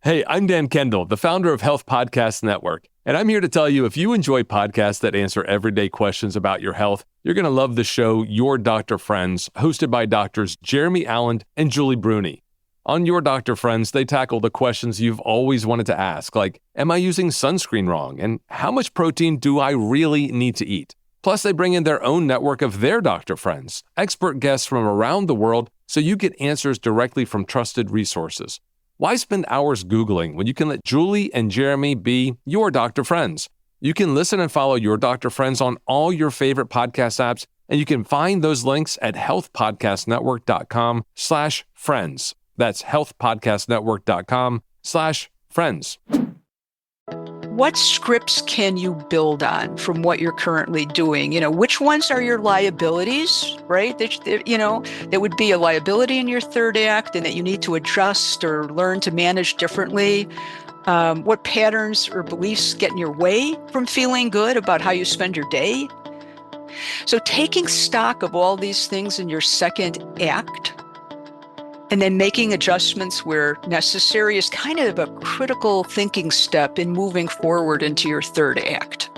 Hey, I'm Dan Kendall, the founder of Health Podcast Network, and I'm here to tell you if you enjoy podcasts that answer everyday questions about your health, you're going to love the show Your Doctor Friends, hosted by doctors Jeremy Allen and Julie Bruni. On Your Doctor Friends, they tackle the questions you've always wanted to ask, like, am I using sunscreen wrong? And how much protein do I really need to eat? Plus, they bring in their own network of their doctor friends, expert guests from around the world, so you get answers directly from trusted resources. Why spend hours Googling when you can let Julie and Jeremy be your doctor friends? You can listen and follow Your Doctor Friends on all your favorite podcast apps, and you can find those links at healthpodcastnetwork.com/friends. That's healthpodcastnetwork.com/friends. What scripts can you build on from what you're currently doing? Which ones are your liabilities, right? That would be a liability in your third act and that you need to adjust or learn to manage differently. What patterns or beliefs get in your way from feeling good about how you spend your day? So taking stock of all these things in your second act and then making adjustments where necessary is kind of a critical thinking step in moving forward into your third act.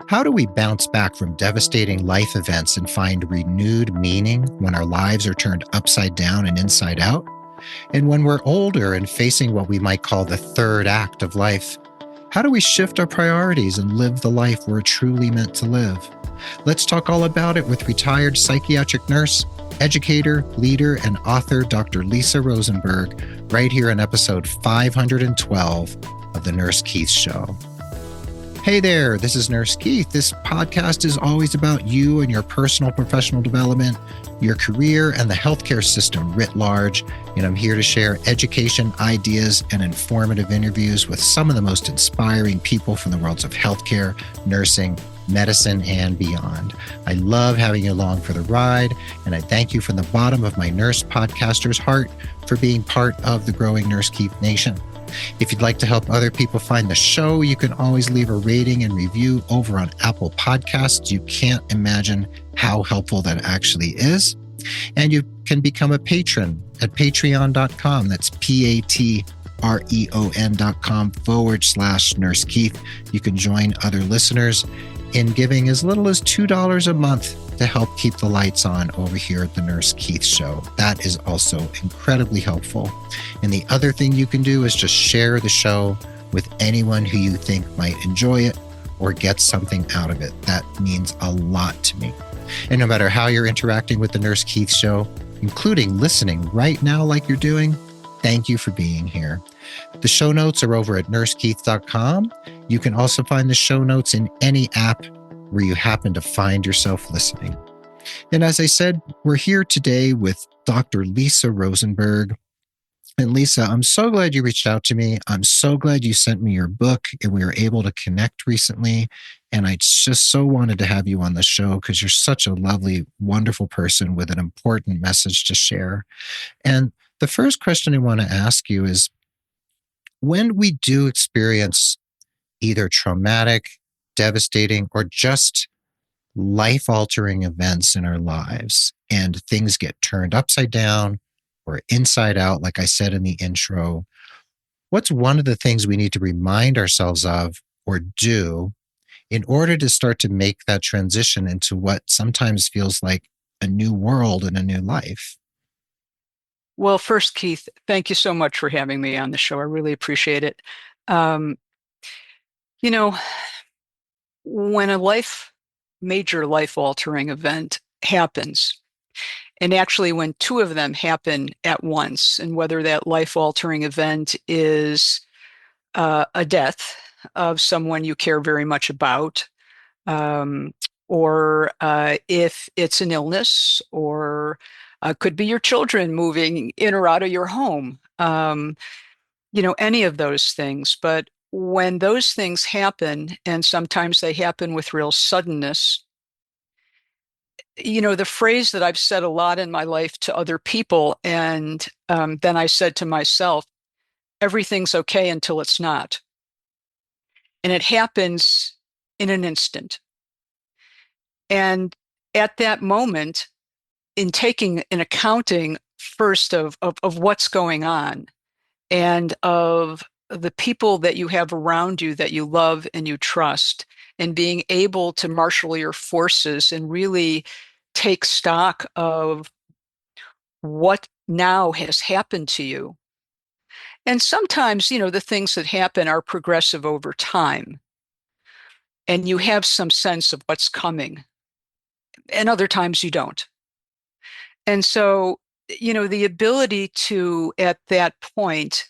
How do we bounce back from devastating life events and find renewed meaning when our lives are turned upside down and inside out? And when we're older and facing what we might call the third act of life, how do we shift our priorities and live the life we're truly meant to live? Let's talk all about it with retired psychiatric nurse, educator, leader, and author Dr. Lisa Rosenberg, right here in episode 512 of The Nurse Keith Show. Hey there, this is Nurse Keith. This podcast is always about you and your personal professional development, your career, and the healthcare system writ large. And I'm here to share education, ideas, and informative interviews with some of the most inspiring people from the worlds of healthcare, nursing, medicine, and beyond. I love having you along for the ride, and I thank you from the bottom of my nurse podcaster's heart for being part of the growing Nurse Keith Nation. If you'd like to help other people find the show, you can always leave a rating and review over on Apple Podcasts. You can't imagine how helpful that actually is. And you can become a patron at patreon.com. That's patreon.com/Nurse Keith. You can join other listeners in giving as little as $2 a month to help keep the lights on over here at the Nurse Keith Show. That is also incredibly helpful. And the other thing you can do is just share the show with anyone who you think might enjoy it or get something out of it. That means a lot to me. And no matter how you're interacting with the Nurse Keith Show, including listening right now like you're doing, thank you for being here. The show notes are over at nursekeith.com. You can also find the show notes in any app where you happen to find yourself listening. And as I said, we're here today with Dr. Lisa Rosenberg. And Lisa, I'm so glad you reached out to me. I'm so glad you sent me your book and we were able to connect recently. And I just so wanted to have you on the show because you're such a lovely, wonderful person with an important message to share. And the first question I want to ask you is, when we do experience either traumatic, devastating, or just life-altering events in our lives, and things get turned upside down or inside out, like I said in the intro, what's one of the things we need to remind ourselves of or do in order to start to make that transition into what sometimes feels like a new world and a new life? Well, first, Keith, thank you so much for having me on the show. I really appreciate it. Um, when a major life-altering event happens, and actually when two of them happen at once, and whether that life-altering event is a death of someone you care very much about, or if it's an illness, or could be your children moving in or out of your home, any of those things. But when those things happen, and sometimes they happen with real suddenness, the phrase that I've said a lot in my life to other people, and then I said to myself, everything's okay until it's not. And it happens in an instant. And at that moment, in taking an accounting first of what's going on, and of the people that you have around you that you love and you trust, and being able to marshal your forces and really take stock of what now has happened to you. And sometimes, the things that happen are progressive over time, and you have some sense of what's coming, and other times you don't. And so, the ability to, at that point,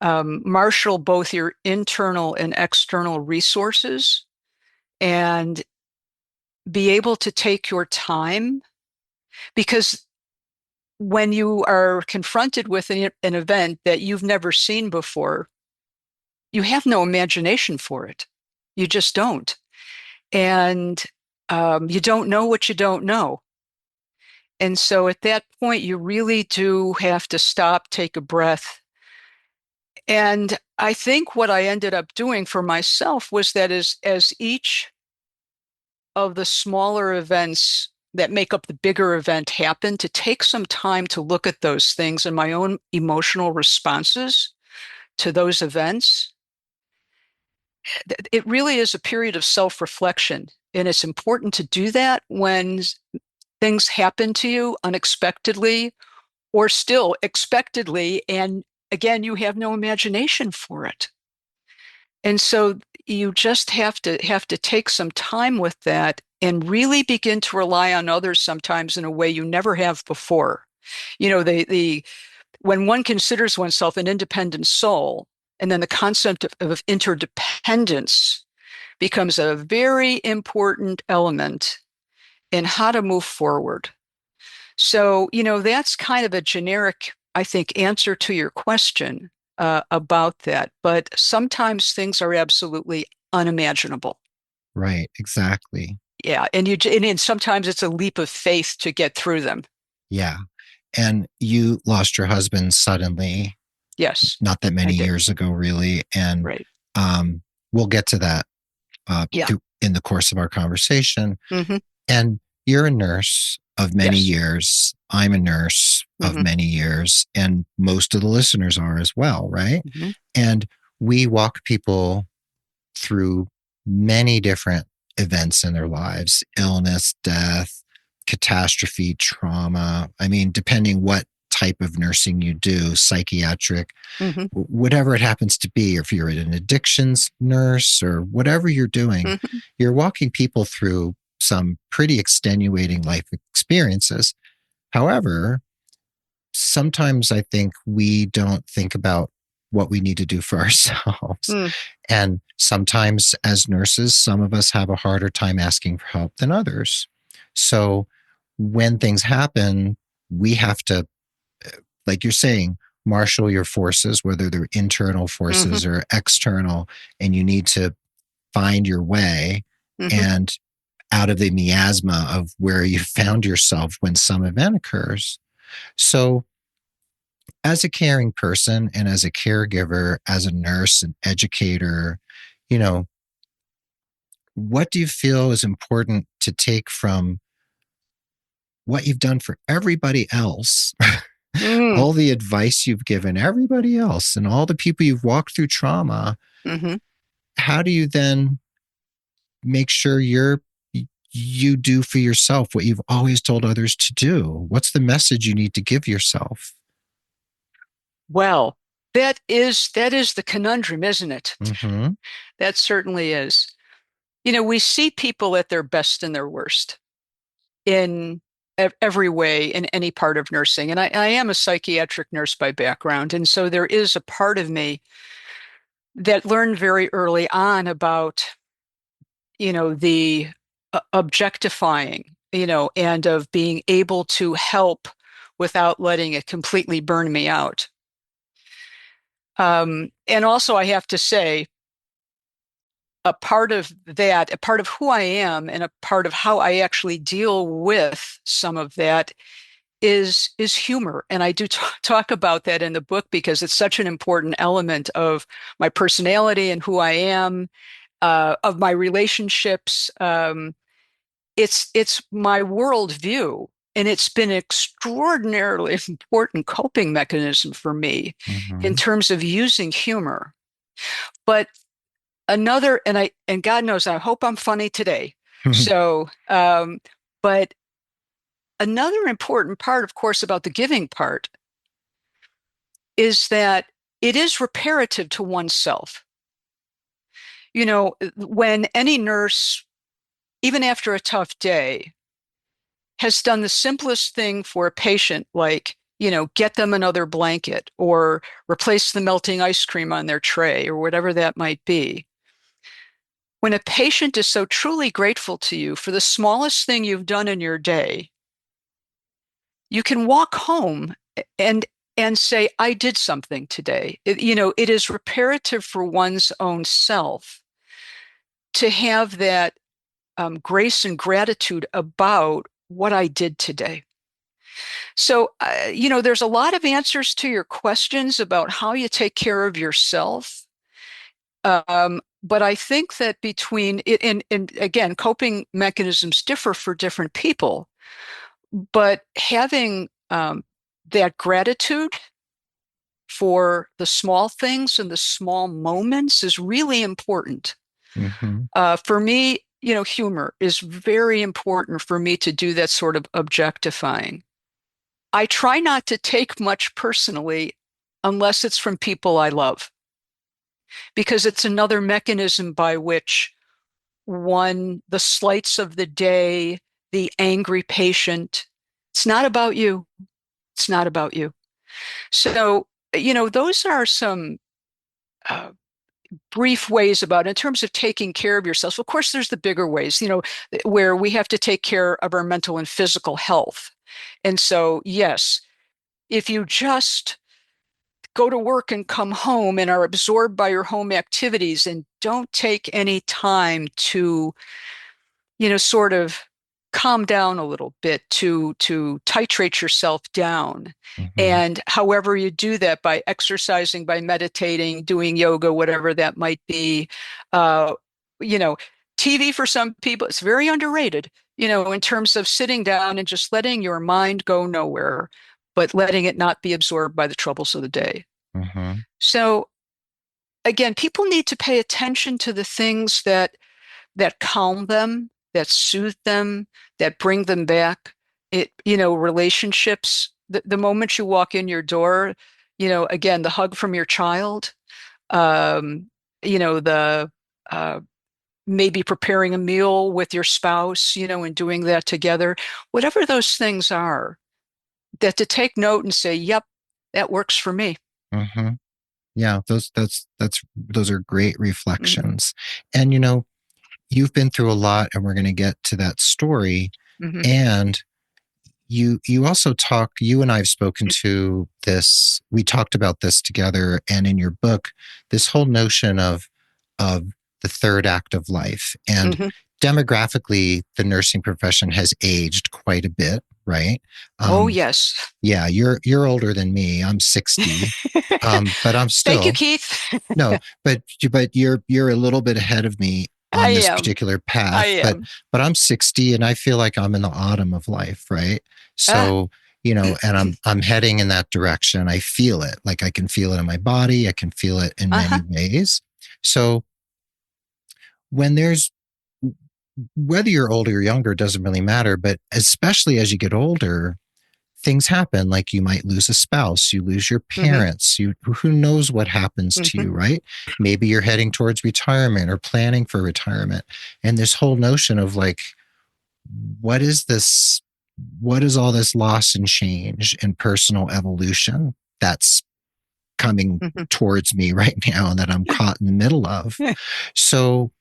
marshal both your internal and external resources and be able to take your time, because when you are confronted with an event that you've never seen before, you have no imagination for it. You just don't. And you don't know what you don't know. And so at that point, you really do have to stop, take a breath. And I think what I ended up doing for myself was that as each of the smaller events that make up the bigger event happen, to take some time to look at those things and my own emotional responses to those events. It really is a period of self-reflection. And it's important to do that when things happen to you unexpectedly or still expectedly. And again, you have no imagination for it. And so you just have to take some time with that and really begin to rely on others sometimes in a way you never have before. The when one considers oneself an independent soul, and then the concept of interdependence becomes a very important element in how to move forward. So, that's kind of a generic, I think, answer to your question about that. But sometimes things are absolutely unimaginable. Right, exactly. Yeah, and sometimes it's a leap of faith to get through them. Yeah. And you lost your husband suddenly, Yes, not that I many did. years ago, really. And Right. we'll get to that Yeah. in the course of our conversation. Hmm. And you're a nurse of many Yes. years. I'm a nurse of Hmm. many years. And most of the listeners are as well, right? Hmm. And we walk people through many different events in their lives: illness, death, catastrophe, trauma. I mean, depending what type of nursing you do, psychiatric, Hmm. whatever it happens to be, if you're an addictions nurse or whatever you're doing, Hmm. you're walking people through some pretty extenuating life experiences. However, sometimes I think we don't think about what we need to do for ourselves. Mm. And sometimes, as nurses, some of us have a harder time asking for help than others. So when things happen, we have to, like you're saying, marshal your forces, whether they're internal Hmm. forces or external, and you need to find your way Hmm. and out of the miasma of where you found yourself when some event occurs. So, as a caring person and as a caregiver, as a nurse and educator, you know, what do you feel is important to take from what you've done for everybody else? Mm. All the advice you've given everybody else and all the people you've walked through trauma. Hmm. How do you then make sure you do for yourself what you've always told others to do? What's the message you need to give yourself? Well, that is the conundrum, isn't it? Mm-hmm. That certainly is. We see people at their best and their worst in every way in any part of nursing. And I am a psychiatric nurse by background. And so there is a part of me that learned very early on about, the objectifying, and of being able to help without letting it completely burn me out. And also, I have to say, a part of that, a part of who I am, and a part of how I actually deal with some of that is humor. And I do talk about that in the book because it's such an important element of my personality and who I am, of my relationships. It's my worldview. And it's been an extraordinarily important coping mechanism for me in terms of using humor. But another, and God knows, I hope I'm funny today. So, but another important part, of course, about the giving part is that it is reparative to oneself. You know, when any nurse, even after a tough day, has done the simplest thing for a patient, like, you know, get them another blanket or replace the melting ice cream on their tray or whatever that might be. When a patient is so truly grateful to you for the smallest thing you've done in your day, you can walk home and say, I did something today. You know, it is reparative for one's own self to have that grace and gratitude about what I did today. So, you know, there's a lot of answers to your questions about how you take care of yourself. But I think that between it and again, coping mechanisms differ for different people, but having that gratitude for the small things and the small moments is really important. For me, you know, humor is very important for me to do that sort of objectifying. I try not to take much personally unless it's from people I love, because it's another mechanism by which the slights of the day, the angry patient, it's not about you. It's not about you. So, you know, those are some uh, brief ways about it. In terms of taking care of yourself. Of course, there's the bigger ways, you know, where we have to take care of our mental and physical health. And so, yes, if you just go to work and come home and are absorbed by your home activities and don't take any time to, you know, sort of calm down a little bit, to titrate yourself down. And however you do that, by exercising, by meditating, doing yoga, whatever that might be, uh, you know, TV for some people, it's very underrated, you know, in terms of sitting down and just letting your mind go nowhere, but letting it not be absorbed by the troubles of the day. So again, people need to pay attention to the things that calm them, that soothe them, that bring them back. It, you know, relationships, the moment you walk in your door, you know, again, the hug from your child, um, you know, the uh, maybe preparing a meal with your spouse, you know, and doing that together, whatever those things are, that to take note and say, yep, that works for me. Yeah, those are great reflections. And you know, you've been through a lot, and we're going to get to that story. And you also you and I have spoken to this, we talked about this together, and in your book, this whole notion of the third act of life. And demographically, the nursing profession has aged quite a bit, right? Oh, yes. Yeah, you're older than me. I'm 60. But I'm still. Thank you, Keith. No, but you're a little bit ahead of me on this particular path. I am. But I'm 60 and I feel like I'm in the autumn of life, right? So, you know, and I'm heading in that direction. I feel it. Like I can feel it in my body. I can feel it in many ways. So whether you're older or younger doesn't really matter, but especially as you get older, things happen. Like you might lose a spouse, you lose your parents, who knows what happens to you, right? Maybe you're heading towards retirement or planning for retirement. And this whole notion of like, what is this? What is all this loss and change and personal evolution that's coming towards me right now and that I'm caught in the middle of? So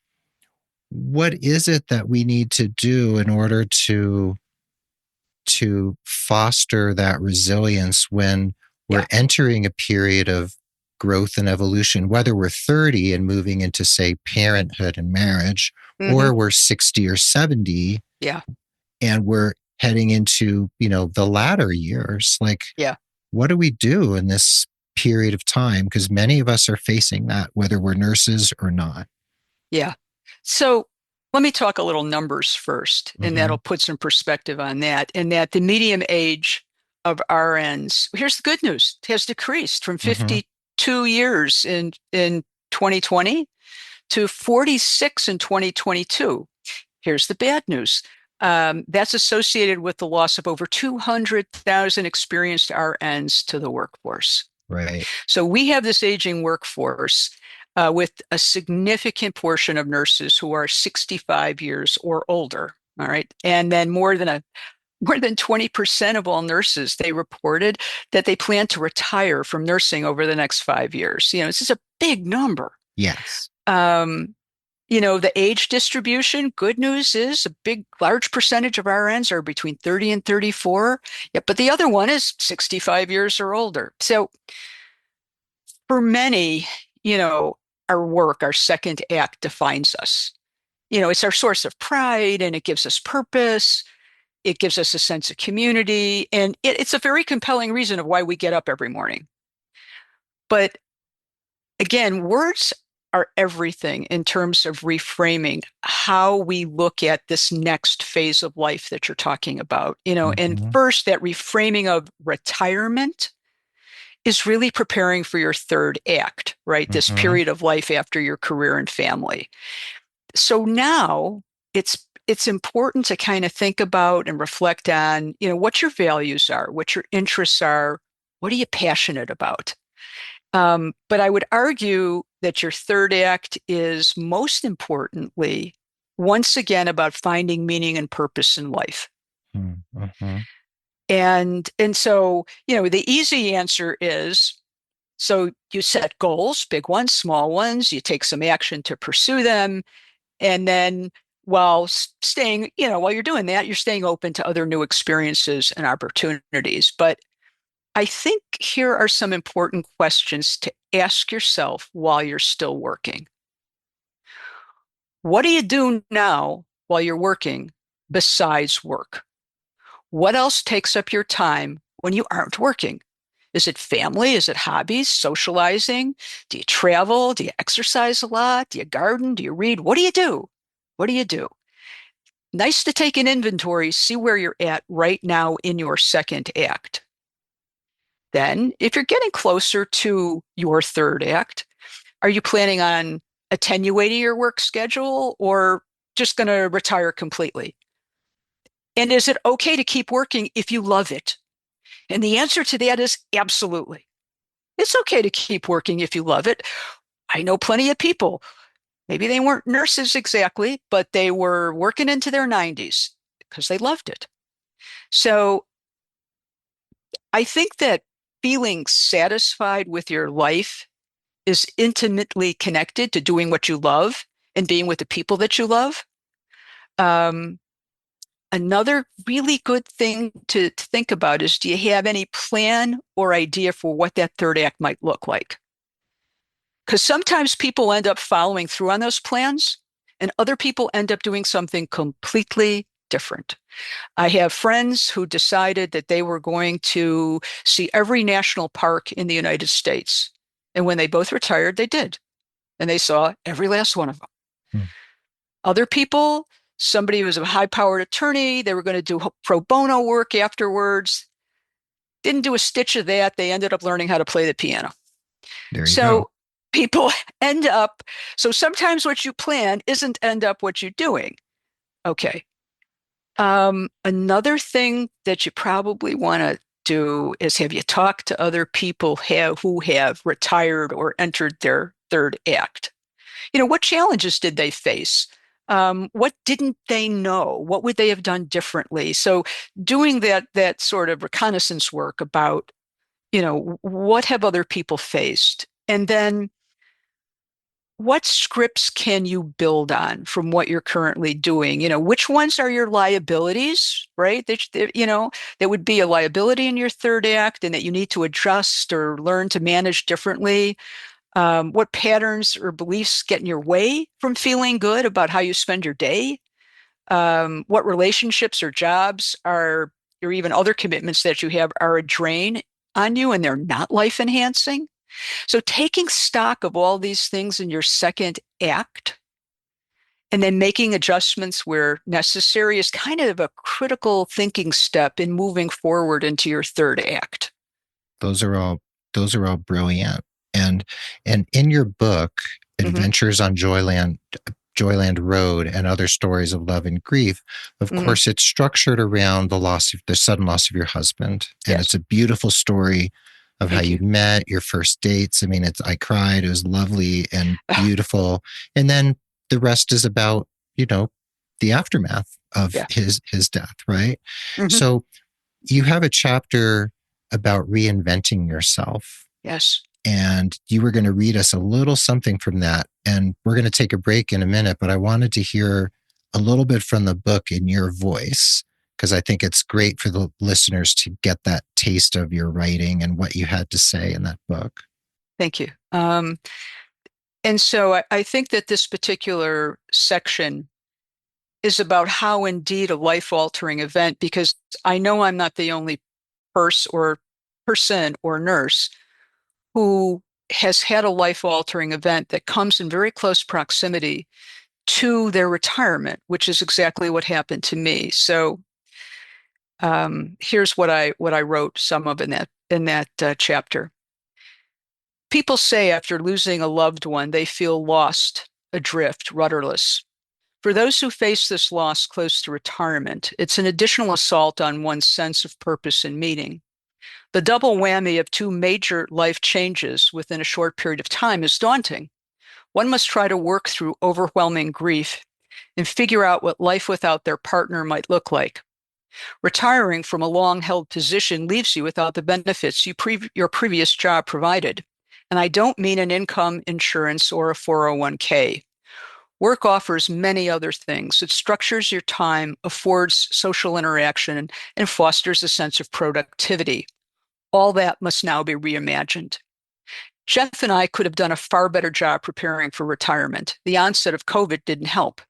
what is it that we need to do in order to foster that resilience when we're entering a period of growth and evolution, whether we're 30 and moving into, say, parenthood and marriage, or we're 60 or 70, and we're heading into, you know, the latter years? Like, what do we do in this period of time? Because many of us are facing that, whether we're nurses or not. Yeah. So Let me talk a little numbers first, and Mm-hmm. that'll put some perspective on that. And that the median age of RNs, here's the good news, has decreased from Mm-hmm. 52 years in 2020 to 46 in 2022. Here's the bad news. That's associated with the loss of over 200,000 experienced RNs to the workforce. Right. So we have this aging workforce with a significant portion of nurses who are 65 years or older. All right. And then more than 20% of all nurses, they reported that they plan to retire from nursing over the next 5 years. This is a big number. Yes. Um, the age distribution, good news is large percentage of RNs are between 30 and 34. Yeah, but the other one is 65 years or older. So for many, our work, our second act defines us. It's our source of pride and it gives us purpose. It gives us a sense of community. And it's a very compelling reason of why we get up every morning. But again, words are everything in terms of reframing how we look at this next phase of life that you're talking about. And Mm-hmm. first, that reframing of retirement is really preparing for your third act, right? This Mm-hmm. period of life after your career and family. So now it's important to kind of think about and reflect on, what your values are, what your interests are, what are you passionate about? But I would argue that your third act is most importantly, once again, about finding meaning and purpose in life. Mm-hmm. And so, the easy answer is, so you set goals, big ones, small ones, you take some action to pursue them. And then while you're doing that, you're staying open to other new experiences and opportunities. But I think here are some important questions to ask yourself while you're still working. What do you do now while you're working besides work? What else takes up your time when you aren't working? Is it family? Is it hobbies, socializing? Do you travel? Do you exercise a lot? Do you garden? Do you read? What do you do? What do you do? Nice to take an inventory, see where you're at right now in your second act. Then, if you're getting closer to your third act, are you planning on attenuating your work schedule or just going to retire completely? And is it okay to keep working if you love it? And the answer to that is absolutely. It's okay to keep working if you love it. I know plenty of people. Maybe they weren't nurses exactly, but they were working into their 90s because they loved it. So I think that feeling satisfied with your life is intimately connected to doing what you love and being with the people that you love. Um, Another really good thing to think about is, do you have any plan or idea for what that third act might look like? Because sometimes people end up following through on those plans, and other people end up doing something completely different. I have friends who decided that they were going to see every national park in the United States. And when they both retired, they did. And they saw every last one of them. Hmm. Other people, somebody who was a high-powered attorney, they were going to do pro bono work afterwards. Didn't do a stitch of that. They ended up learning how to play the piano. There you go. So people end up, so sometimes what you plan isn't end up what you're doing. Okay. Another thing that you probably want to do is, have you talked to other people who have retired or entered their third act? What challenges did they face? What didn't they know? What would they have done differently? So doing that sort of reconnaissance work about, what have other people faced? And then what scripts can you build on from what you're currently doing? Which ones are your liabilities, right? That would be a liability in your third act and that you need to adjust or learn to manage differently. What patterns or beliefs get in your way from feeling good about how you spend your day? What relationships or jobs or even other commitments that you have are a drain on you and they're not life enhancing? So taking stock of all these things in your second act And then making adjustments where necessary is kind of a critical thinking step in moving forward into your third act. Those are all brilliant. And in your book, Adventures on Joyland Road and Other Stories of Love and Grief, of course, it's structured around the sudden loss of your husband. And it's a beautiful story of how you met, your first dates. I mean, I cried. It was lovely and beautiful. And then the rest is about, the aftermath of his death, right? So you have a chapter about reinventing yourself. Yes. And you were going to read us a little something from that. And we're going to take a break in a minute, but I wanted to hear a little bit from the book in your voice, because I think it's great for the listeners to get that taste of your writing and what you had to say in that book. Thank you. And so I think that this particular section is about how indeed a life-altering event, because I know I'm not the only person or nurse who has had a life-altering event that comes in very close proximity to their retirement, which is exactly what happened to me. So here's what I wrote, some of in that chapter. People say after losing a loved one, they feel lost, adrift, rudderless. For those who face this loss close to retirement, it's an additional assault on one's sense of purpose and meaning. The double whammy of two major life changes within a short period of time is daunting. One must try to work through overwhelming grief and figure out what life without their partner might look like. Retiring from a long-held position leaves you without the benefits your previous job provided. And I don't mean an income, insurance, or a 401k. Work offers many other things. It structures your time, affords social interaction, and fosters a sense of productivity. All that must now be reimagined. Jeff and I could have done a far better job preparing for retirement. The onset of COVID didn't help.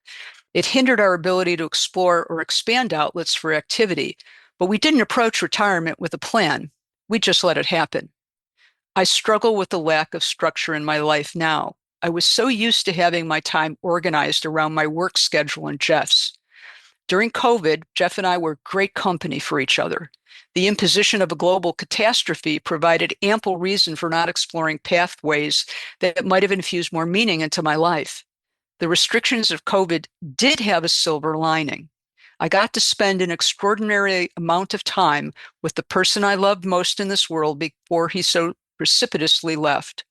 It hindered our ability to explore or expand outlets for activity, but we didn't approach retirement with a plan. We just let it happen. I struggle with the lack of structure in my life now. I was so used to having my time organized around my work schedule and Jeff's. During COVID, Jeff and I were great company for each other. The imposition of a global catastrophe provided ample reason for not exploring pathways that might have infused more meaning into my life. The restrictions of COVID did have a silver lining. I got to spend an extraordinary amount of time with the person I loved most in this world before he so precipitously left.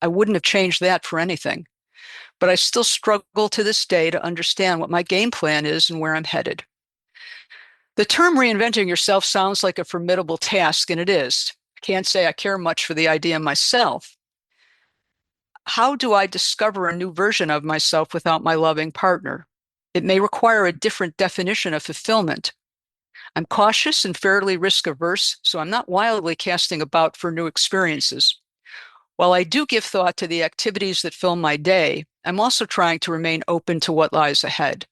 I wouldn't have changed that for anything. But I still struggle to this day to understand what my game plan is and where I'm headed. The term reinventing yourself sounds like a formidable task, and it is. I can't say I care much for the idea myself. How do I discover a new version of myself without my loving partner? It may require a different definition of fulfillment. I'm cautious and fairly risk-averse, so I'm not wildly casting about for new experiences. While I do give thought to the activities that fill my day, I'm also trying to remain open to what lies ahead.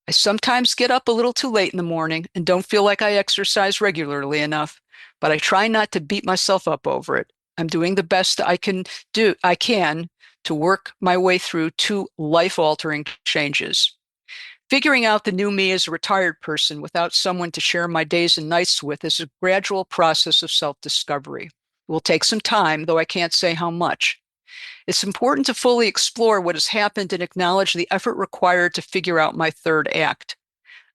I sometimes get up a little too late in the morning and don't feel like I exercise regularly enough, but I try not to beat myself up over it. I'm doing the best I can to work my way through two life-altering changes. Figuring out the new me as a retired person without someone to share my days and nights with is a gradual process of self-discovery. It will take some time, though I can't say how much. It's important to fully explore what has happened and acknowledge the effort required to figure out my third act.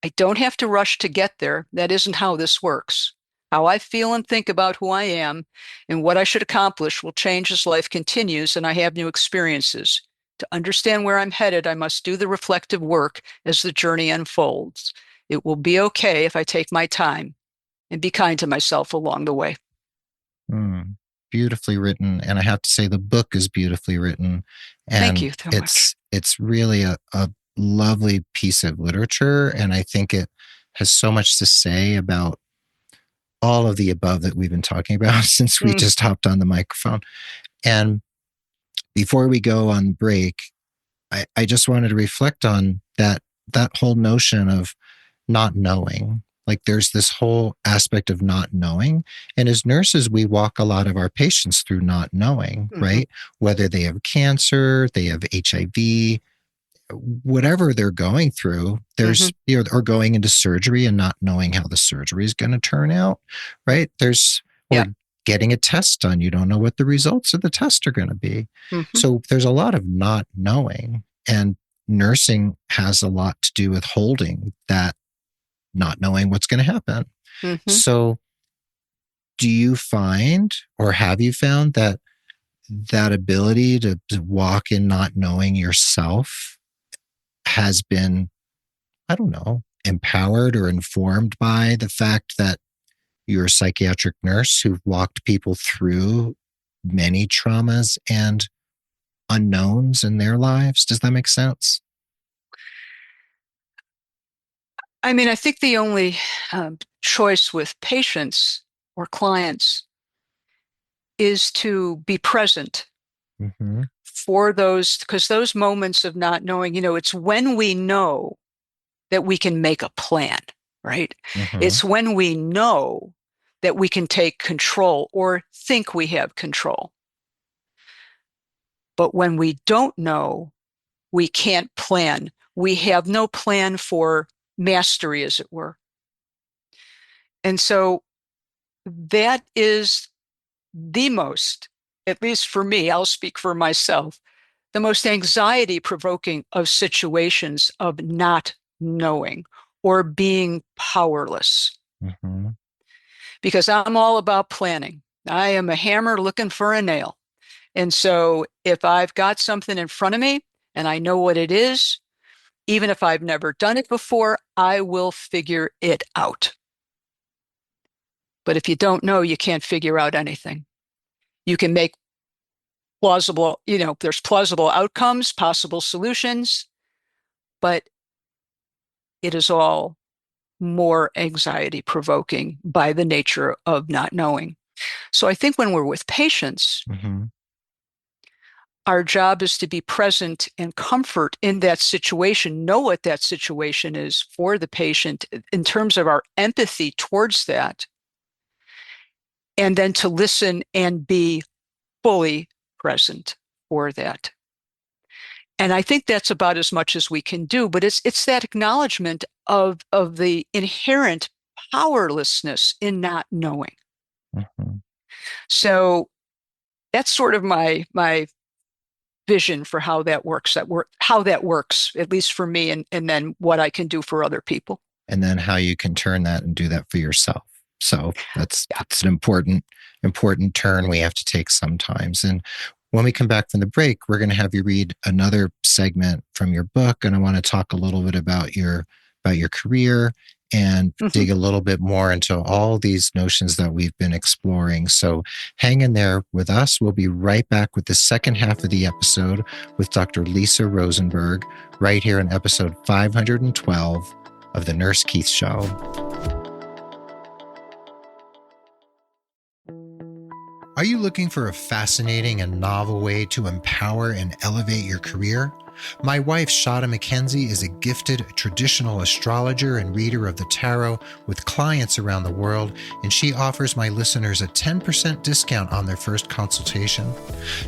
I don't have to rush to get there. That isn't how this works. How I feel and think about who I am and what I should accomplish will change as life continues and I have new experiences. To understand where I'm headed, I must do the reflective work as the journey unfolds. It will be okay if I take my time and be kind to myself along the way. Beautifully written. And I have to say the book is beautifully written. And thank you so much. It's really a lovely piece of literature. And I think it has so much to say about all of the above that we've been talking about since we just hopped on the microphone. And before we go on break, I just wanted to reflect on that whole notion of not knowing. Like there's this whole aspect of not knowing. And as nurses, we walk a lot of our patients through not knowing, right? Whether they have cancer, they have HIV, whatever they're going through, there's, or going into surgery and not knowing how the surgery is going to turn out, right? Or getting a test done. You don't know what the results of the test are going to be. So there's a lot of not knowing, and nursing has a lot to do with holding that not knowing what's going to happen. So do you find, or have you found that ability to walk in not knowing yourself has been, I don't know, empowered or informed by the fact that you're a psychiatric nurse who've walked people through many traumas and unknowns in their lives? Does that make sense? I mean, I think the only choice with patients or clients is to be present for those, because those moments of not knowing, it's when we know that we can make a plan, right? It's when we know that we can take control or think we have control. But when we don't know, we can't plan. We have no plan for mastery, as it were. And so that is the most, at least for me, I'll speak for myself, the most anxiety provoking of situations of not knowing or being powerless. Because I'm all about planning. I am a hammer looking for a nail. And so if I've got something in front of me and I know what it is, even if I've never done it before, I will figure it out. But if you don't know, you can't figure out anything. You can make plausible, there's plausible outcomes, possible solutions, but it is all more anxiety provoking by the nature of not knowing. So I think when we're with patients, our job is to be present and comfort in that situation, know what that situation is for the patient in terms of our empathy towards that, and then to listen and be fully present for that. And I think that's about as much as we can do, but it's that acknowledgement of the inherent powerlessness in not knowing. So that's sort of my vision for how that works, at least for me, and then what I can do for other people. And then how you can turn that and do that for yourself. So that's an important turn we have to take sometimes. And when we come back from the break, we're going to have you read another segment from your book. And I want to talk a little bit about your career and dig a little bit more into all these notions that we've been exploring. So hang in there with us. We'll be right back with the second half of the episode with Dr. Lisa Rosenberg, right here in episode 512 of The Nurse Keith Show. Are you looking for a fascinating and novel way to empower and elevate your career? My wife, Shada McKenzie, is a gifted traditional astrologer and reader of the tarot with clients around the world, and she offers my listeners a 10% discount on their first consultation.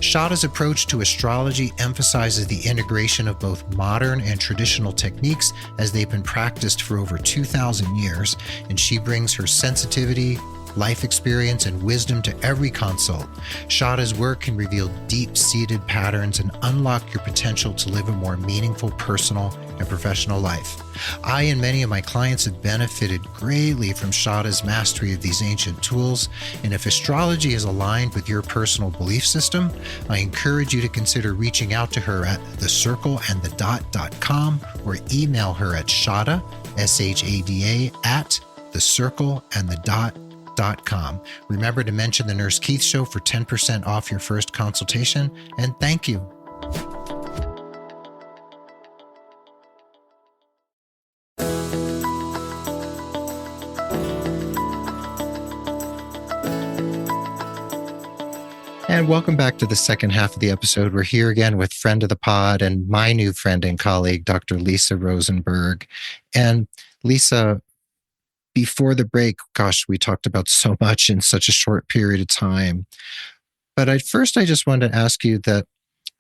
Shada's approach to astrology emphasizes the integration of both modern and traditional techniques as they've been practiced for over 2,000 years, and she brings her sensitivity, life experience, and wisdom to every consult. Shada's work can reveal deep-seated patterns and unlock your potential to live a more meaningful personal and professional life. I and many of my clients have benefited greatly from Shada's mastery of these ancient tools, and if astrology is aligned with your personal belief system, I encourage you to consider reaching out to her at thecircleandthedot.com or email her at Shada, S-H-A-D-A, at thecircleandthedot.com. Remember to mention The Nurse Keith Show for 10% off your first consultation, and thank you. And welcome back to the second half of the episode. We're here again with friend of the pod and my new friend and colleague, Dr. Lisa Rosenberg. And Lisa, before the break, gosh, we talked about so much in such a short period of time. But at first, I just wanted to ask you that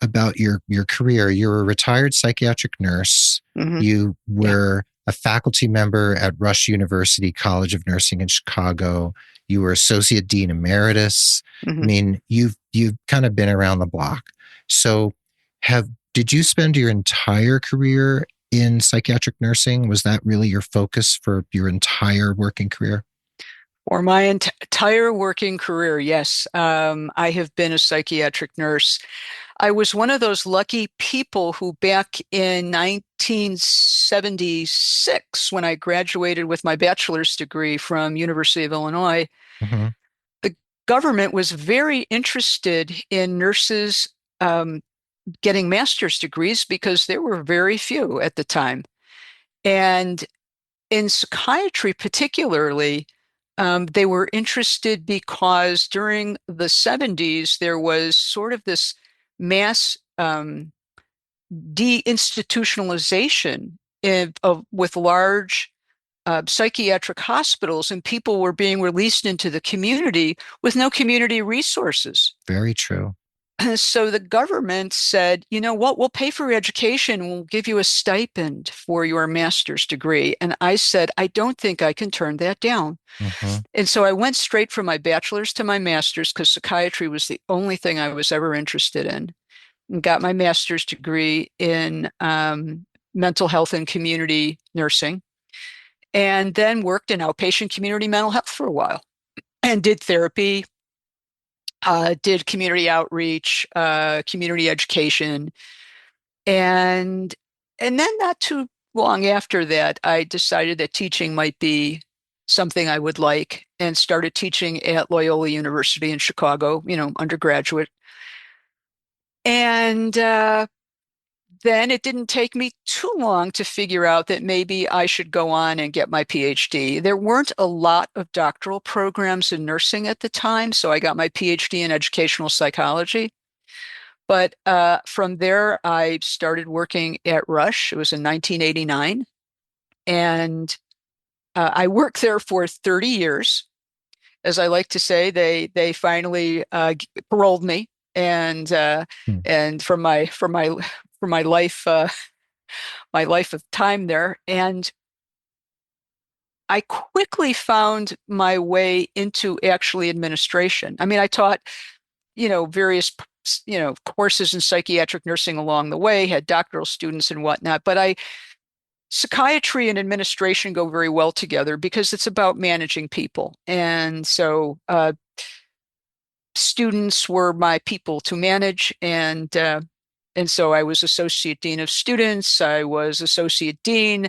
about your career. You're a retired psychiatric nurse. Hmm. You Yeah. were a faculty member at Rush University College of Nursing in Chicago. You were associate dean emeritus. I Hmm. mean, you've kind of been around the block. So, have did you spend your entire career in psychiatric nursing? Was that really your focus for your entire working career? For my entire working career, yes, I have been a psychiatric nurse. I was one of those lucky people who back in 1976, when I graduated with my bachelor's degree from University of Illinois, Mm-hmm. the government was very interested in nurses um, getting master's degrees because there were very few at the time. And in psychiatry, particularly, they were interested because during the 70s, there was sort of this mass deinstitutionalization with large psychiatric hospitals, and people were being released into the community with no community resources. Very true. So the government said, you know what, we'll pay for your education. We'll give you a stipend for your master's degree. And I said, I don't think I can turn that down. Mm-hmm. And so I went straight from my bachelor's to my master's because psychiatry was the only thing I was ever interested in, and got my master's degree in mental health and community nursing, and then worked in outpatient community mental health for a while and did therapy, did community outreach, community education, and then not too long after that, I decided that teaching might be something I would like, and started teaching at Loyola University in Chicago, undergraduate. And then it didn't take me too long to figure out that maybe I should go on and get my PhD. There weren't a lot of doctoral programs in nursing at the time, so I got my PhD in educational psychology. But from there, I started working at Rush. It was in 1989. And I worked there for 30 years. As I like to say, they finally paroled me, and Hmm. for my life my life of time there. And I quickly found my way into actually administration. I mean, I taught, various, courses in psychiatric nursing along the way, had doctoral students and whatnot. But psychiatry and administration go very well together because it's about managing people. And so students were my people to manage, and so I was associate dean of students. I was associate dean.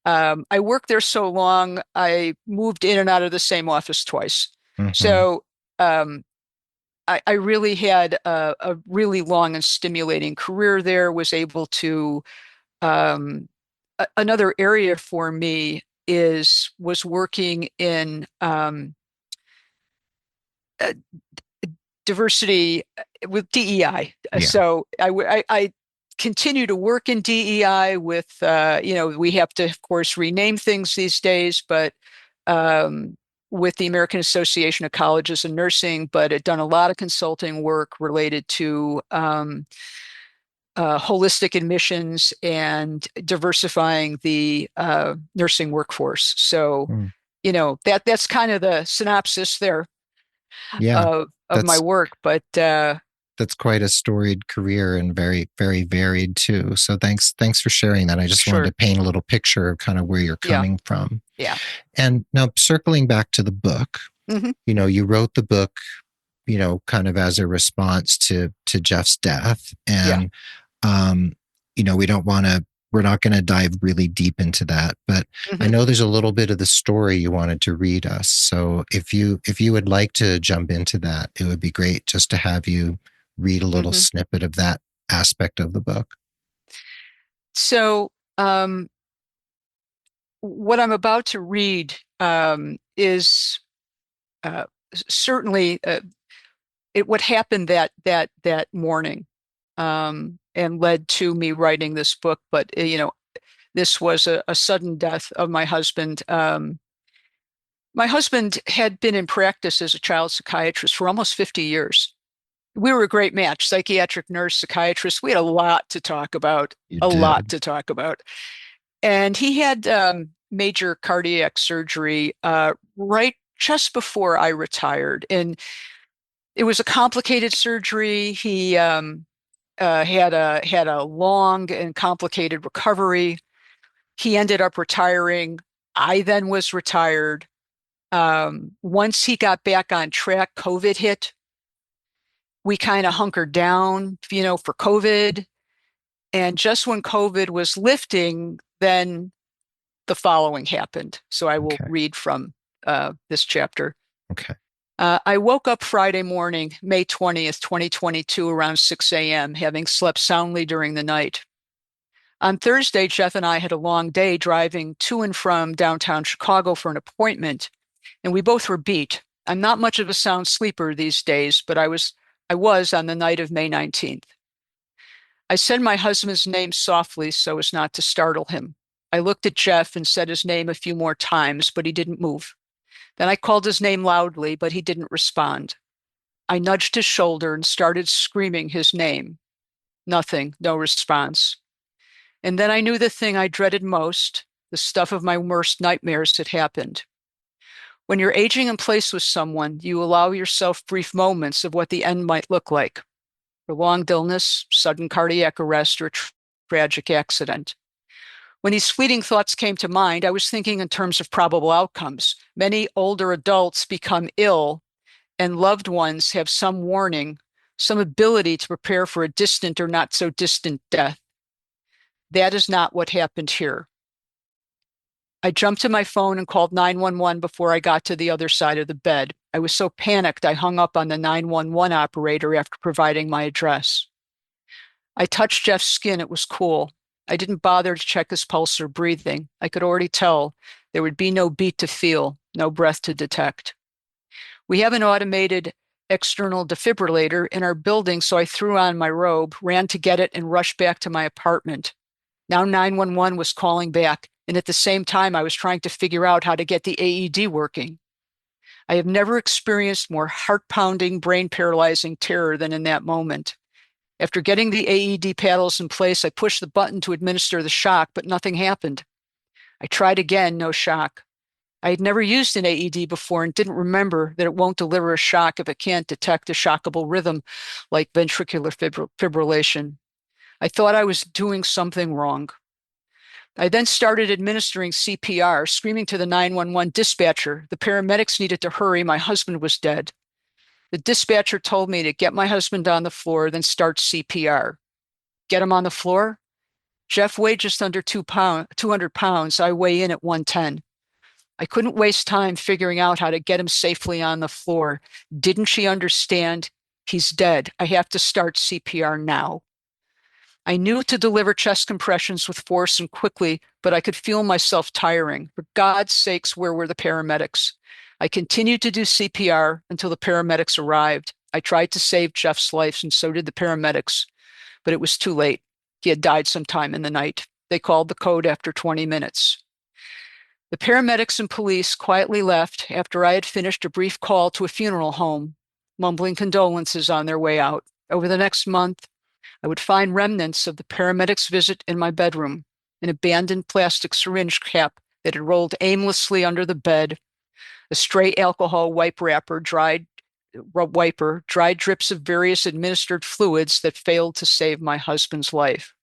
I worked there so long, I moved in and out of the same office twice. Mm-hmm. So um, I really had a really long and stimulating career there, was able to, another area for me was working in uh, diversity with DEI. Yeah. So I continue to work in DEI with, we have to, of course, rename things these days, but with the American Association of Colleges of Nursing, but had done a lot of consulting work related to holistic admissions and diversifying the nursing workforce. So, Mm. that's kind of the synopsis there Yeah. of my That's work. But that's quite a storied career and very, very varied too. So thanks for sharing that. I just wanted to sure, paint a little picture of kind of where you're yeah, coming from. yeah, And now circling back to the book, hmm you wrote the book, kind of as a response to Jeff's death. yeah, And we don't want to we're not going to dive really deep into that, but I hmm know there's a little bit of the story you wanted to read us. So if you would like to jump into that, it would be great just to have you read a little hmm snippet of that aspect of the book. So what I'm about to read is uh, certainly what happened that morning, and led to me writing this book. But this was a sudden death of my husband. My husband had been in practice as a child psychiatrist for almost 50 years. We were a great match, psychiatric nurse, psychiatrist. We had a lot to talk about, You a lot did. to talk about. And he had major cardiac surgery right just before I retired. And it was a complicated surgery. He had a long and complicated recovery. He ended up retiring. I then was retired. Once he got back on track, COVID hit. We kind of hunkered down, for COVID. And just when COVID was lifting, then the following happened. So I will Okay. read from this chapter. Okay. I woke up Friday morning, May 20th, 2022, around 6 a.m., having slept soundly during the night. On Thursday, Jeff and I had a long day driving to and from downtown Chicago for an appointment, and we both were beat. I'm not much of a sound sleeper these days, but I was on the night of May 19th. I said my husband's name softly so as not to startle him. I looked at Jeff and said his name a few more times, but he didn't move. Then I called his name loudly, but he didn't respond. I nudged his shoulder and started screaming his name. Nothing, no response. And then I knew the thing I dreaded most, the stuff of my worst nightmares, had happened. When you're aging in place with someone, you allow yourself brief moments of what the end might look like. Prolonged illness, sudden cardiac arrest, or tragic accident. When these fleeting thoughts came to mind, I was thinking in terms of probable outcomes. Many older adults become ill, and loved ones have some warning, some ability to prepare for a distant or not so distant death. That is not what happened here. I jumped to my phone and called 911 before I got to the other side of the bed. I was so panicked I hung up on the 911 operator after providing my address. I touched Jeff's skin. It was cool. I didn't bother to check his pulse or breathing. I could already tell there would be no beat to feel, no breath to detect. We have an automated external defibrillator in our building, so I threw on my robe, ran to get it, and rushed back to my apartment. Now 911 was calling back, and at the same time, I was trying to figure out how to get the AED working. I have never experienced more heart-pounding, brain-paralyzing terror than in that moment. After getting the AED paddles in place, I pushed the button to administer the shock, but nothing happened. I tried again, no shock. I had never used an AED before and didn't remember that it won't deliver a shock if it can't detect a shockable rhythm like ventricular fibrillation. I thought I was doing something wrong. I then started administering CPR, screaming to the 911 dispatcher. The paramedics needed to hurry. My husband was dead. The dispatcher told me to get my husband on the floor, then start CPR. Get him on the floor? Jeff weighed just under 200 pounds. I weigh in at 110. I couldn't waste time figuring out how to get him safely on the floor. Didn't she understand? He's dead. I have to start CPR now. I knew to deliver chest compressions with force and quickly, but I could feel myself tiring. For God's sakes, where were the paramedics? I continued to do CPR until the paramedics arrived. I tried to save Jeff's life, and so did the paramedics, but it was too late. He had died sometime in the night. They called the code after 20 minutes. The paramedics and police quietly left after I had finished a brief call to a funeral home, mumbling condolences on their way out. Over the next month, I would find remnants of the paramedics' visit in my bedroom, an abandoned plastic syringe cap that had rolled aimlessly under the bed, a stray alcohol wipe wrapper, dried drips of various administered fluids that failed to save my husband's life.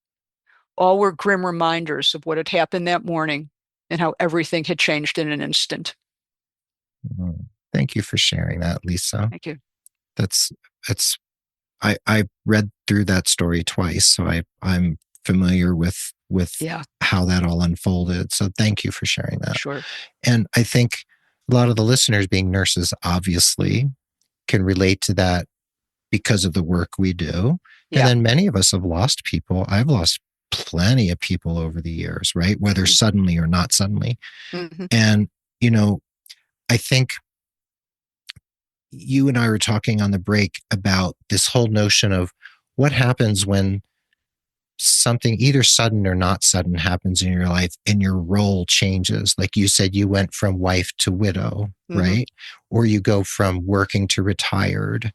All were grim reminders of what had happened that morning and how everything had changed in an instant. Thank you for sharing that, Lisa. Thank you. I read through that story twice, so I'm familiar with how that all unfolded. So thank you for sharing that. Sure. And I think a lot of the listeners, being nurses, obviously can relate to that because of the work we do. Yeah. And then many of us have lost people. I've lost plenty of people over the years, right? Whether suddenly or not suddenly. Mm-hmm. And, I think you and I were talking on the break about this whole notion of what happens when something either sudden or not sudden happens in your life and your role changes. Like you said, you went from wife to widow, right? Or you go from working to retired,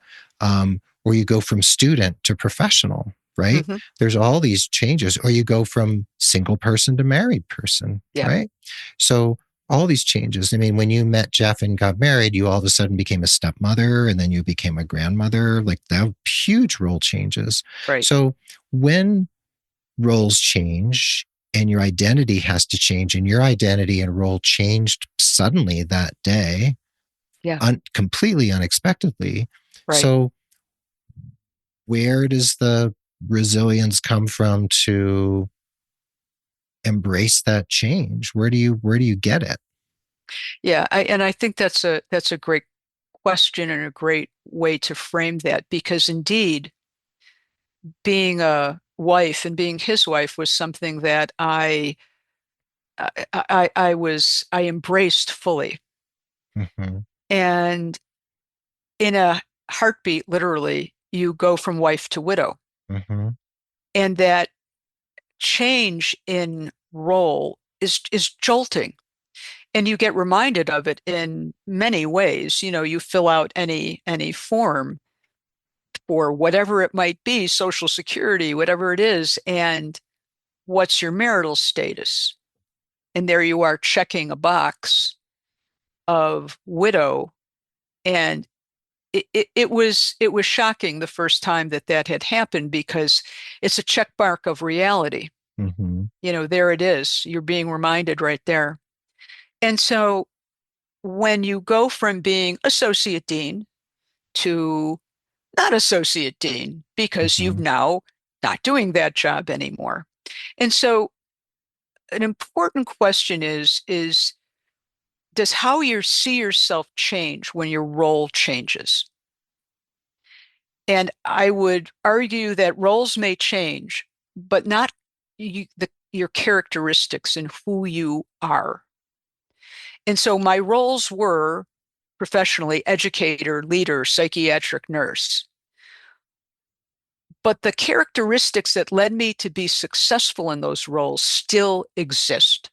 or you go from student to professional, right? Mm-hmm. There's all these changes, or you go from single person to married person, Yeah. right? So all these changes. I mean, when you met Jeff and got married, you all of a sudden became a stepmother, and then you became a grandmother. Like, that huge role changes. Right. So when roles change and your identity has to change, and your identity and role changed suddenly that day, Yeah. completely unexpectedly. Right. So where does the resilience come from to embrace that change? Where do you get it? Yeah. I think that's a great question and a great way to frame that, because indeed, being a wife and being his wife was something that I embraced fully. Mm-hmm, And in a heartbeat, literally, you go from wife to widow. mm-hmm, And that change in role is jolting. And you get reminded of it in many ways. You fill out any form for whatever it might be, Social Security, whatever it is, and what's your marital status? And there you are checking a box of widow. And it was shocking the first time that had happened, because it's a check mark of reality. mm-hmm. There it is. You're being reminded right there. And so when you go from being associate dean to not associate dean, because you've Mm-hmm. now not doing that job anymore. And so an important question is does how you see yourself change when your role changes? And I would argue that roles may change, but not your characteristics and who you are. And so my roles were professionally educator, leader, psychiatric nurse. But the characteristics that led me to be successful in those roles still exist.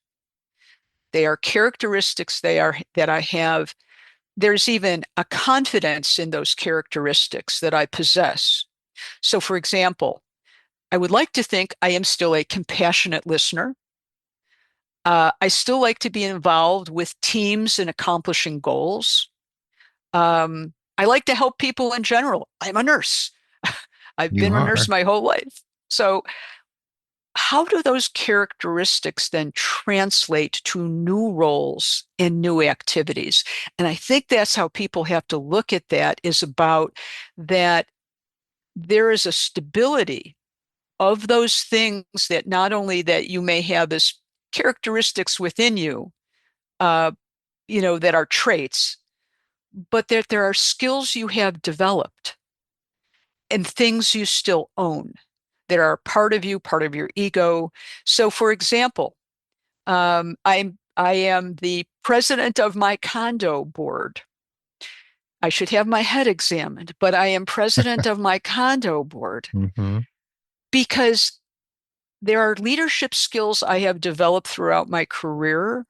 They are characteristics that I have. There's even a confidence in those characteristics that I possess. So, for example, I would like to think I am still a compassionate listener. I still like to be involved with teams in accomplishing goals. I like to help people in general. I'm a nurse. I've You been a nurse are. my whole life. So, how do those characteristics then translate to new roles and new activities? And I think that's how people have to look at that, is about that there is a stability of those things, that not only that you may have as characteristics within you, uh, that are traits, but that there are skills you have developed and things you still own that are part of you, part of your ego. So, for example, I am the president of my condo board. I should have my head examined, but I am president of my condo board Mm-hmm. because there are leadership skills I have developed throughout my career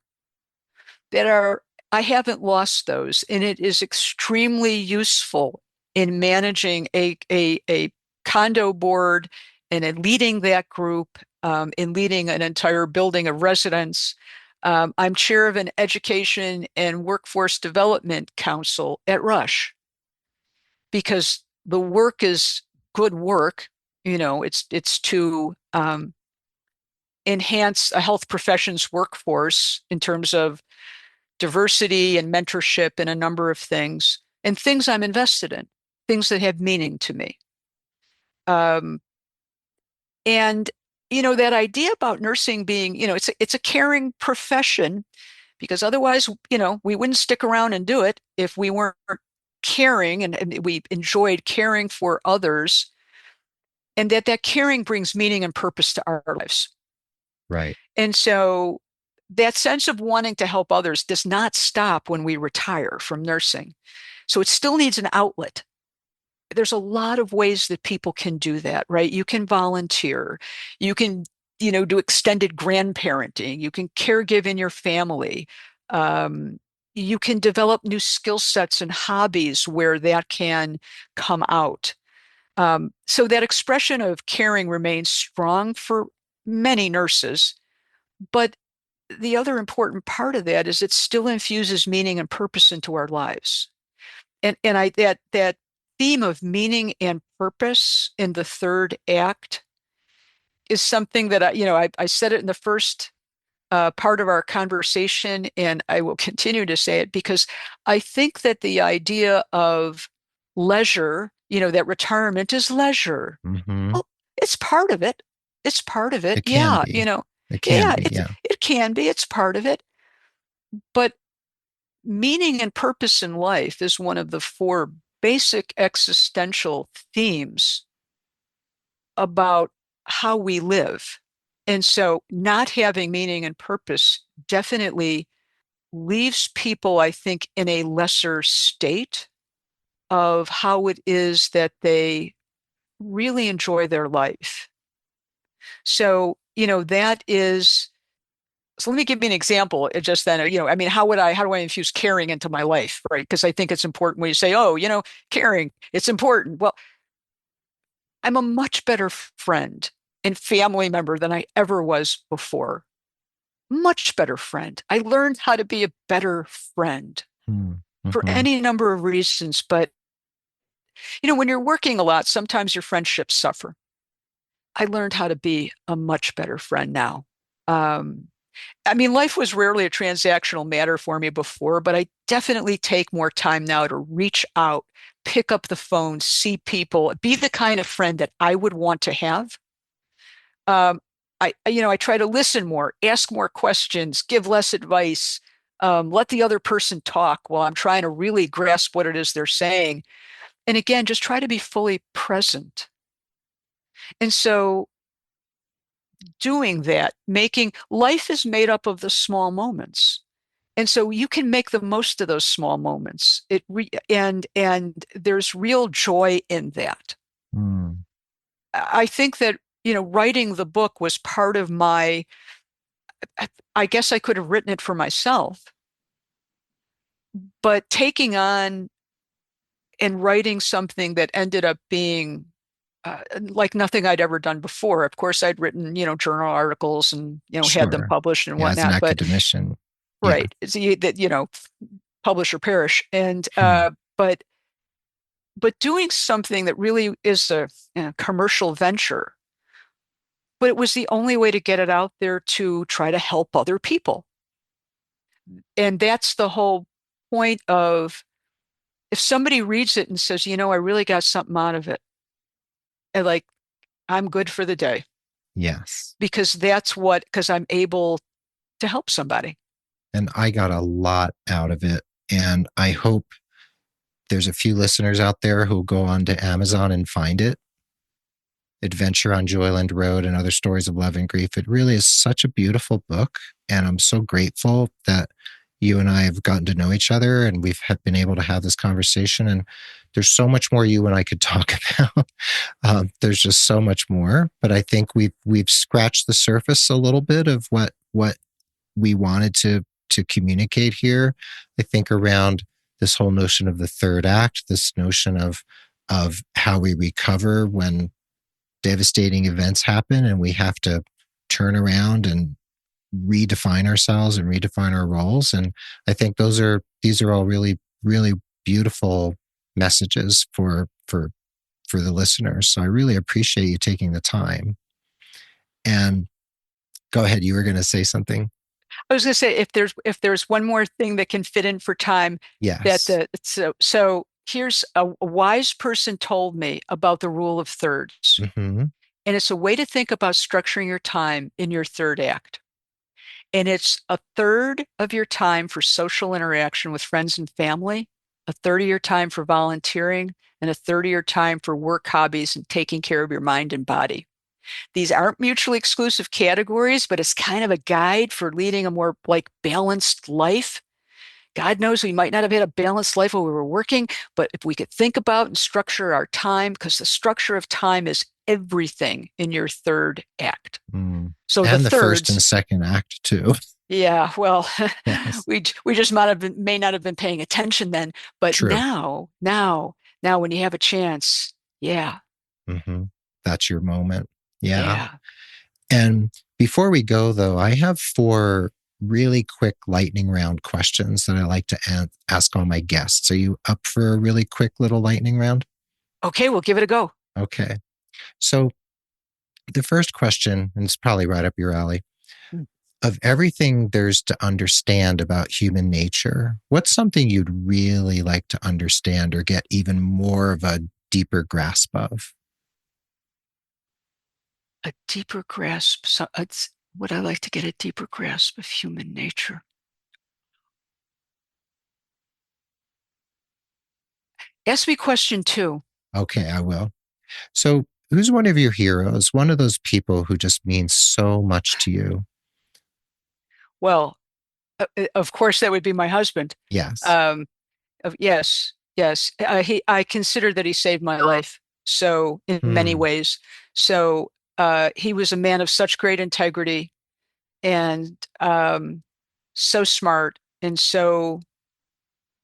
that are, I haven't lost those. And it is extremely useful in managing a condo board and in leading that group, in leading an entire building of residents. I'm chair of an education and workforce development council at Rush, because the work is good work. It's to enhance a health professions workforce in terms of diversity and mentorship and a number of things, and things I'm invested in, things that have meaning to me. Um, and that idea about nursing being, it's a caring profession, because otherwise, we wouldn't stick around and do it if we weren't caring, and we enjoyed caring for others, and that caring brings meaning and purpose to our lives. Right. And so that sense of wanting to help others does not stop when we retire from nursing. So it still needs an outlet. There's a lot of ways that people can do that, right? You can volunteer. You can, do extended grandparenting. You can caregive in your family. Um, you can develop new skill sets and hobbies where that can come out. So that expression of caring remains strong for many nurses, but the other important part of that is it still infuses meaning and purpose into our lives. And that theme of meaning and purpose in the third act is something that I said it in the first part of our conversation, and I will continue to say it because I think that the idea of leisure, that retirement is leisure. Hmm. Well, it's part of it. It's part of it. It can Yeah, be. It can yeah, be. Yeah. it can be. It's part of it. But meaning and purpose in life is one of the four basic existential themes about how we live. And so not having meaning and purpose definitely leaves people, I think, in a lesser state of how it is that they really enjoy their life. So, that is, so let me give you an example. It just then, I mean, how do I infuse caring into my life, right? Because I think it's important when you say, oh, caring, it's important. Well, I'm a much better friend and family member than I ever was before. Much better friend. I learned how to be a better friend for Mm-hmm. any number of reasons. But, when you're working a lot, sometimes your friendships suffer. I learned how to be a much better friend now. Um, I mean, life was rarely a transactional matter for me before, but I definitely take more time now to reach out, pick up the phone, see people, be the kind of friend that I would want to have. Um, I try to listen more, ask more questions, give less advice, let the other person talk while I'm trying to really grasp what it is they're saying. And again, just try to be fully present. And so doing that, making life is made up of the small moments. And so you can make the most of those small moments. And there's real joy in that. Mm. I think that, writing the book was part of I guess I could have written it for myself, but taking on and writing something that ended up being like nothing I'd ever done before. Of course, I'd written, journal articles and, had them Sure. published and Yeah, as an whatnot, but academician. Yeah. right. It's that, publish or perish. And Hmm. but doing something that really is a, commercial venture, but it was the only way to get it out there to try to help other people. And that's the whole point of if somebody reads it and says, I really got something out of it, and like, I'm good for the day Yes. because I'm able to help somebody. And I got a lot out of it. And I hope there's a few listeners out there who go on to Amazon and find it. Adventure on Joyland Road and Other Stories of Love and Grief. It really is such a beautiful book. And I'm so grateful that you and I have gotten to know each other and we've been able to have this conversation. And there's so much more you and I could talk about. There's just so much more. But I think we've scratched the surface a little bit of what we wanted to communicate here. I think around this whole notion of the third act, this notion of how we recover when devastating events happen and we have to turn around and redefine ourselves and redefine our roles. And I think these are all really, really beautiful messages for the listeners. So I really appreciate you taking the time. And go ahead, you were going to say something. I was going to say if there's one more thing that can fit in for time, that Yes. so here's a wise person told me about the rule of thirds, Mm-hmm. and it's a way to think about structuring your time in your third act. And it's a third of your time for social interaction with friends and family, a third of your time for volunteering, and a third of your time for work hobbies and taking care of your mind and body. These aren't mutually exclusive categories, but it's kind of a guide for leading a more like balanced life. God knows we might not have had a balanced life while we were working, but if we could think about and structure our time, because the structure of time is everything in your third act. Mm. So the And the first and thirds, second act too. yeah, well, Yes. we just may not have been paying attention then, but True. now when you have a chance, yeah, Hmm. That's your moment. Yeah. Yeah. And before we go, though, I have four really quick lightning round questions that I like to ask all my guests. Are you up for a really quick little lightning round? Okay, we'll give it a go. Okay. So the first question, and it's probably right up your alley, Mm. of everything there's to understand about human nature, what's something you'd really like to understand or get even more of a deeper grasp of? A deeper grasp. So it's would I like to get a deeper grasp of human nature? Ask me question two. Okay, I will. So, who's one of your heroes? One of those people who just means so much to you? Well, of course, that would be my husband. Yes. Um, yes, yes. I consider that he saved my life. So in many Hmm. ways. So he was a man of such great integrity and so smart and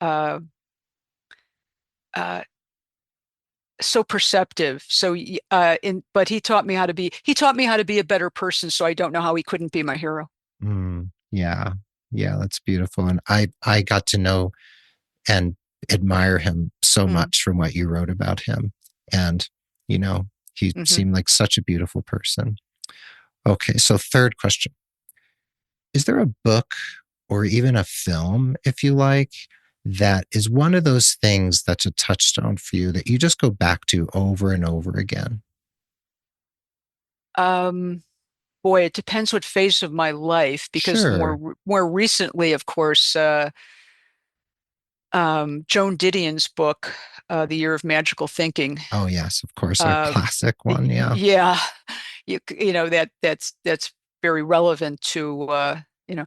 uh, uh, so perceptive. But he taught me how to be a better person. So I don't know how he couldn't be my hero. Yeah. Yeah, that's beautiful. And I got to know and admire him so Mm, much from what you wrote about him. And, you know, he hmm seemed like such a beautiful person. Okay, so third question. Is there a book or even a film, if you like, that is one of those things that's a touchstone for you that you just go back to over and over again? Um, boy, it depends what phase of my life, because Sure. more recently, of course, Joan Didion's book, The Year of Magical Thinking. Oh, yes, of course, a Uh, classic one. Yeah. yeah, you know that's very relevant to you know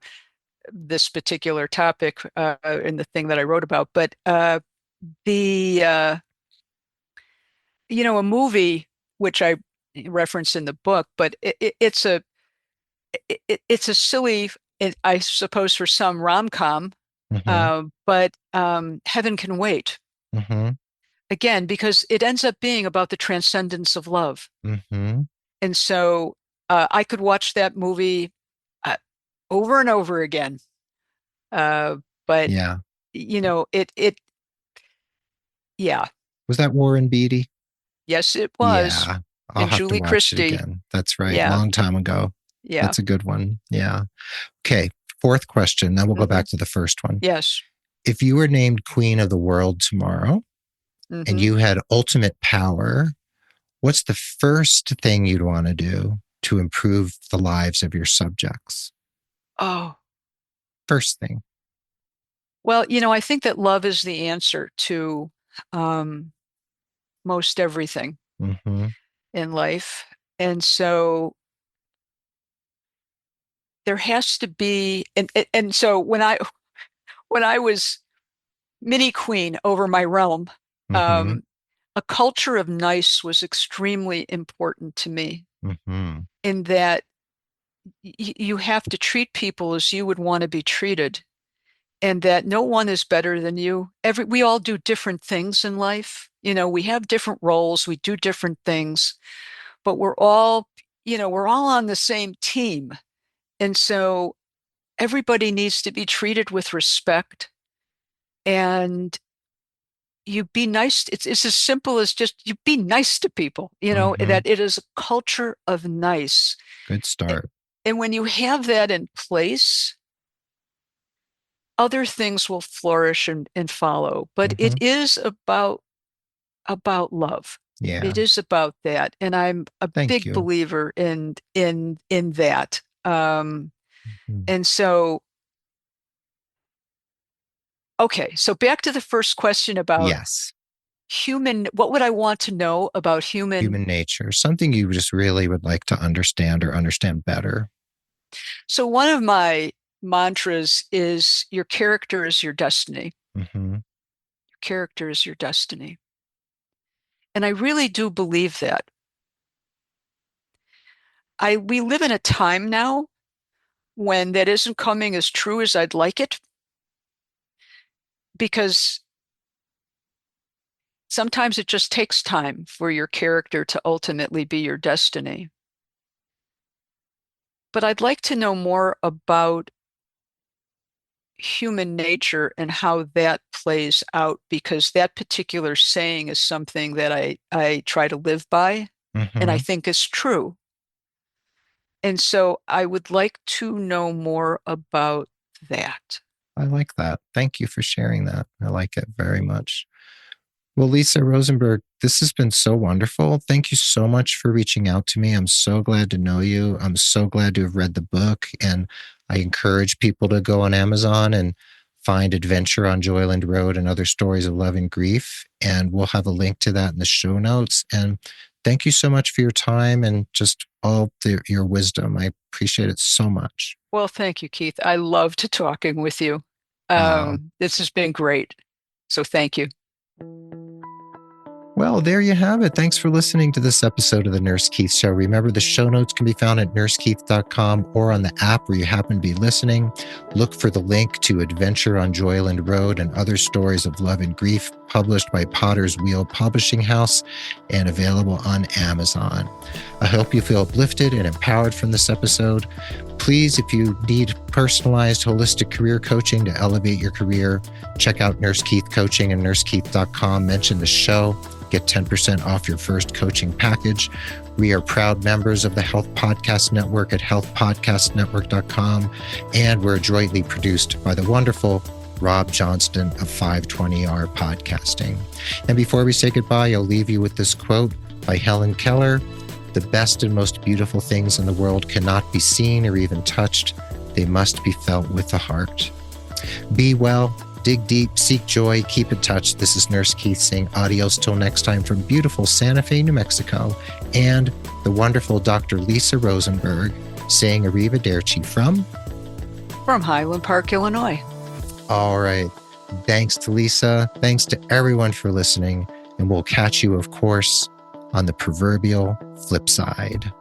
this particular topic in the thing that I wrote about. But the a movie which I reference in the book, but it's a silly, I suppose for some, rom-com, Mm-hmm. but Heaven Can Wait. Mm-hmm. Again, because it ends up being about the transcendence of love. Mm-hmm. And so I could watch that movie uh, over and over again. Uh, but Yeah. yeah, Was that Warren Beatty? yes, it was. Yeah. I'll And have to Julie watch it Christie. again. That's right. Yeah, Long time ago. yeah. That's a good one. Yeah. Okay. Fourth question. Then we'll go hmm back to the first one. Yes. If you were named queen of the world tomorrow and hmm you had ultimate power, what's the first thing you'd want to do to improve the lives of your subjects? Oh, First thing. well, I think that love is the answer to um, most everything Mm-hmm. in life. And so there has to be, and so when I was mini queen over my realm, Mm-hmm. um, a culture of nice was extremely important to me, Mm-hmm. in that you have to treat people as you would want to be treated, and that no one is better than you. We all do different things in life. We have different roles, we do different things, but we're all on the same team. And so everybody needs to be treated with respect, and you be nice. It's as simple as just you be nice to people, Mm-hmm. that it is a culture of nice. Good start. And when you have that in place, other things will flourish and follow. But Mm-hmm. it is about love. Yeah. It is about that. And I'm a Thank big you. believer in that. Mhm. And so, okay, so back to the first question about Yes. what would I want to know about human? Human nature, something you just really would like to understand or understand better. So one of my mantras is your character is your destiny. Mm-hmm. Your character is your destiny. And I really do believe that. We live in a time now when that isn't coming as true as I'd like it, because sometimes it just takes time for your character to ultimately be your destiny. But I'd like to know more about human nature and how that plays out, because that particular saying is something that I try to live by and I Hmm. think is true. And so I would like to know more about that. I like that. Thank you for sharing that. I like it very much. Well, Lisa Rosenberg, this has been so wonderful. Thank you so much for reaching out to me. I'm so glad to know you. I'm so glad to have read the book. And I encourage people to go on Amazon and find Adventure on Joyland Road and Other Stories of Love and Grief. And we'll have a link to that in the show notes. And thank you so much for your time and just all your wisdom. I appreciate it so much. Well, thank you, Keith. I loved talking with you. Uh, This has been great. So thank you. Well, there you have it. Thanks for listening to this episode of the Nurse Keith Show. Remember, the show notes can be found at nursekeith.com or on the app where you happen to be listening. Look for the link to Adventure on Joyland Road and Other Stories of Love and Grief, published by Potter's Wheel Publishing House and available on Amazon. I hope you feel uplifted and empowered from this episode. Please, if you need personalized holistic career coaching to elevate your career, check out Nurse Keith Coaching and nursekeith.com. Mention the show. Get 10% off your first coaching package. We are proud members of the Health Podcast Network at healthpodcastnetwork.com, and we're jointly produced by the wonderful Rob Johnston of 520R Podcasting. And before we say goodbye, I'll leave you with this quote by Helen Keller: "The best and most beautiful things in the world cannot be seen or even touched. They must be felt with the heart." Be well. Dig deep, seek joy, keep in touch. This is Nurse Keith saying adios till next time from beautiful Santa Fe, New Mexico, and the wonderful Dr. Lisa Rosenberg saying arrivederci from Highland Park, Illinois. All right. Thanks to Lisa. Thanks to everyone for listening. And we'll catch you, of course, on the proverbial flip side.